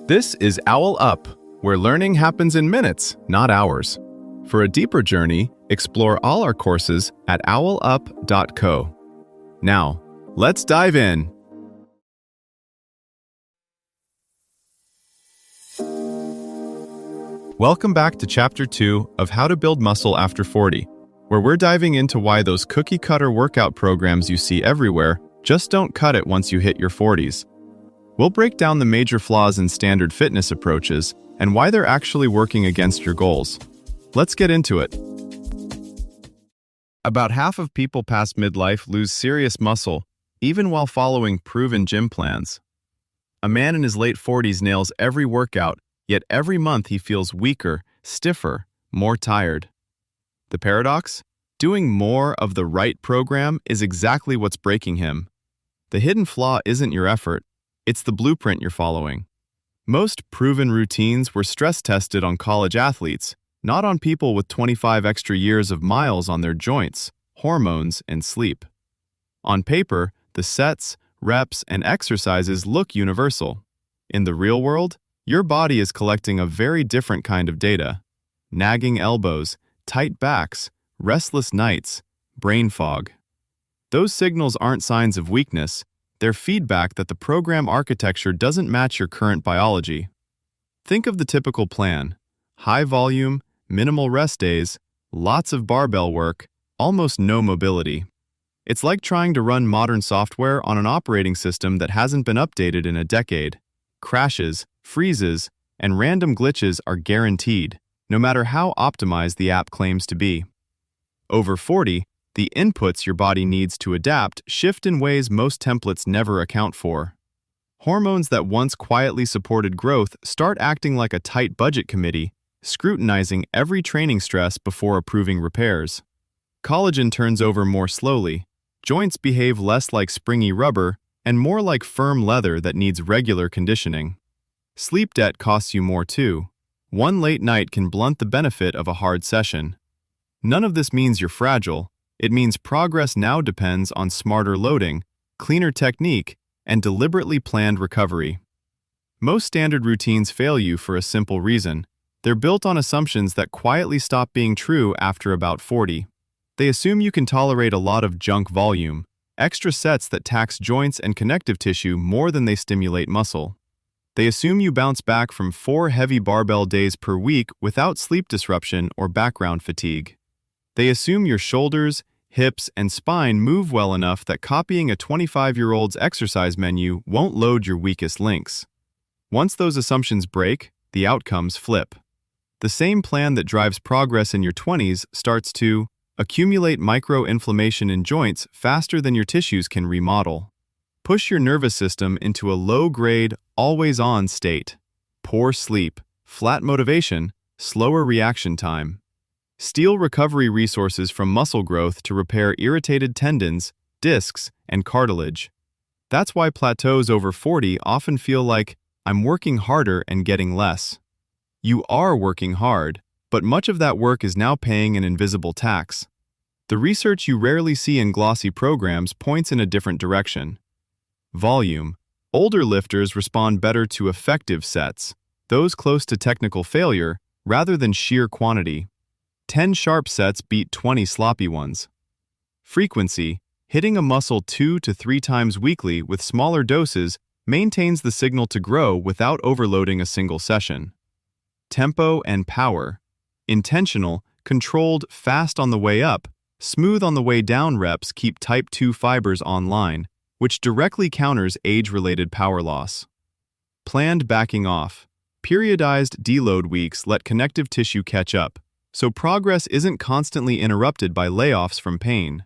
This is OwlUp, where learning happens in minutes, not hours. For a deeper journey, explore all our courses at owlup.co. Now, let's dive in. Welcome back to Chapter 2 of How to Build Muscle After 40, where we're diving into why those cookie-cutter workout programs you see everywhere just don't cut it once you hit your 40s. We'll break down the major flaws in standard fitness approaches and why they're actually working against your goals. Let's get into it. About half of people past midlife lose serious muscle, even while following proven gym plans. A man in his late 40s nails every workout, yet every month he feels weaker, stiffer, more tired. The paradox? Doing more of the right program is exactly what's breaking him. The hidden flaw isn't your effort, it's the blueprint you're following. Most proven routines were stress-tested on college athletes, not on people with 25 extra years of miles on their joints, hormones, and sleep. On paper, the sets, reps, and exercises look universal. In the real world, your body is collecting a very different kind of data. Nagging elbows, tight backs, restless nights, brain fog. Those signals aren't signs of weakness, they're feedback that the program architecture doesn't match your current biology. Think of the typical plan: high volume, minimal rest days, lots of barbell work, almost no mobility. It's like trying to run modern software on an operating system that hasn't been updated in a decade. Crashes, freezes, and random glitches are guaranteed, no matter how optimized the app claims to be. Over 40, the inputs your body needs to adapt shift in ways most templates never account for. Hormones that once quietly supported growth start acting like a tight budget committee, scrutinizing every training stress before approving repairs. Collagen turns over more slowly, joints behave less like springy rubber and more like firm leather that needs regular conditioning. Sleep debt costs you more too. One late night can blunt the benefit of a hard session. None of this means you're fragile. It means progress now depends on smarter loading, cleaner technique, and deliberately planned recovery. Most standard routines fail you for a simple reason. They're built on assumptions that quietly stop being true after about 40. They assume you can tolerate a lot of junk volume, extra sets that tax joints and connective tissue more than they stimulate muscle. They assume you bounce back from 4 heavy barbell days per week without sleep disruption or background fatigue. They assume your shoulders, hips, and spine move well enough that copying a 25-year-old's exercise menu won't load your weakest links. Once those assumptions break, the outcomes flip. The same plan that drives progress in your 20s starts to accumulate micro-inflammation in joints faster than your tissues can remodel. Push your nervous system into a low-grade, always-on state. Poor sleep, flat motivation, slower reaction time. Steal recovery resources from muscle growth to repair irritated tendons, discs, and cartilage. That's why plateaus over 40 often feel like, I'm working harder and getting less. You are working hard, but much of that work is now paying an invisible tax. The research you rarely see in glossy programs points in a different direction. Volume. Older lifters respond better to effective sets, those close to technical failure, rather than sheer quantity. 10 sharp sets beat 20 sloppy ones. Frequency. Hitting a muscle 2 to 3 times weekly with smaller doses maintains the signal to grow without overloading a single session. Tempo and power. Intentional, controlled, fast on the way up, smooth on the way down reps keep type 2 fibers online, which directly counters age-related power loss. Planned backing off. Periodized deload weeks let connective tissue catch up, so progress isn't constantly interrupted by layoffs from pain.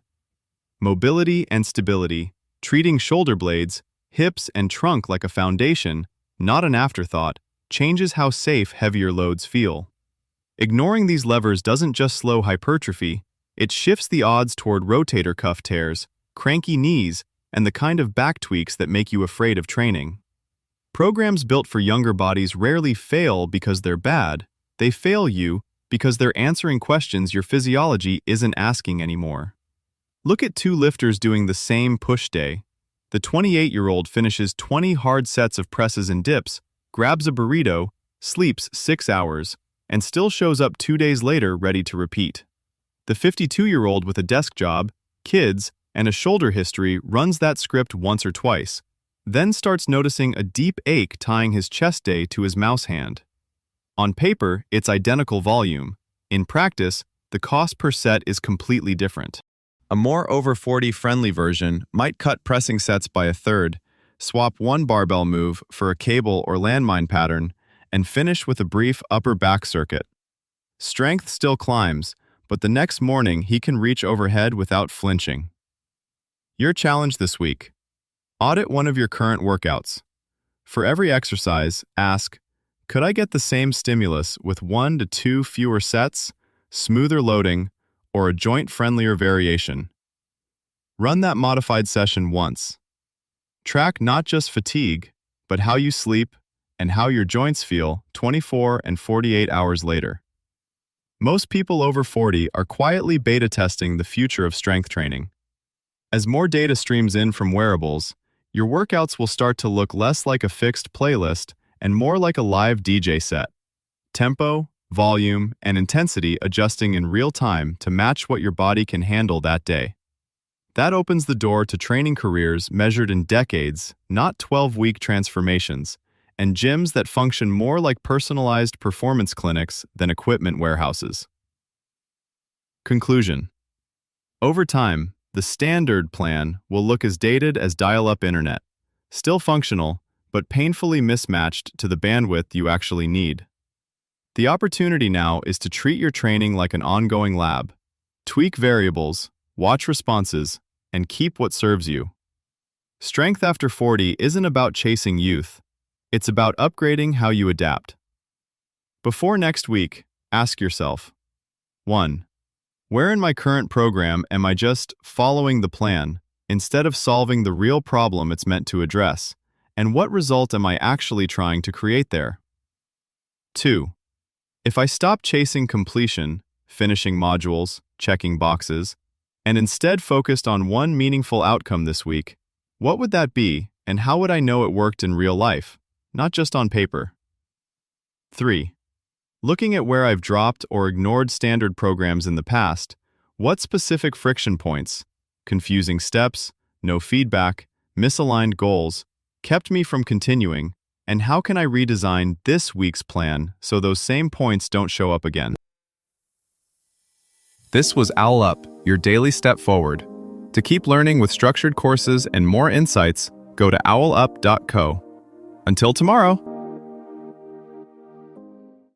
Mobility and stability. Treating shoulder blades, hips, and trunk like a foundation, not an afterthought, changes how safe heavier loads feel. Ignoring these levers doesn't just slow hypertrophy, it shifts the odds toward rotator cuff tears, cranky knees, and the kind of back tweaks that make you afraid of training. Programs built for younger bodies rarely fail because they're bad, they fail you because they're answering questions your physiology isn't asking anymore. Look at 2 lifters doing the same push day. The 28-year-old finishes 20 hard sets of presses and dips, grabs a burrito, sleeps 6 hours, and still shows up 2 days later ready to repeat. The 52-year-old with a desk job, kids, and a shoulder history runs that script once or twice, then starts noticing a deep ache tying his chest day to his mouse hand. On paper, it's identical volume. In practice, the cost per set is completely different. A more over 40 friendly version might cut pressing sets by a third, swap one barbell move for a cable or landmine pattern, and finish with a brief upper back circuit. Strength still climbs, but the next morning he can reach overhead without flinching. Your challenge this week: audit one of your current workouts. For every exercise, ask, could I get the same stimulus with 1 to 2 fewer sets, smoother loading, or a joint-friendlier variation? Run that modified session once. Track not just fatigue, but how you sleep and how your joints feel 24 and 48 hours later. Most people over 40 are quietly beta testing the future of strength training. As more data streams in from wearables, your workouts will start to look less like a fixed playlist and more like a live DJ set. Tempo, volume, and intensity adjusting in real time to match what your body can handle that day. That opens the door to training careers measured in decades, not 12-week transformations, and gyms that function more like personalized performance clinics than equipment warehouses. Conclusion: over time, the standard plan will look as dated as dial-up internet, still functional, but painfully mismatched to the bandwidth you actually need. The opportunity now is to treat your training like an ongoing lab. Tweak variables, watch responses, and keep what serves you. Strength after 40 isn't about chasing youth. It's about upgrading how you adapt. Before next week, ask yourself: 1. Where in my current program am I just following the plan instead of solving the real problem it's meant to address? And what result am I actually trying to create there? 2. If I stop chasing completion, finishing modules, checking boxes, and instead focused on one meaningful outcome this week, what would that be, and how would I know it worked in real life, not just on paper? 3. Looking at where I've dropped or ignored standard programs in the past, what specific friction points, confusing steps, no feedback, misaligned goals, kept me from continuing, and how can I redesign this week's plan so those same points don't show up again? This was OwlUp, your daily step forward. To keep learning with structured courses and more insights, go to owlup.co. Until tomorrow!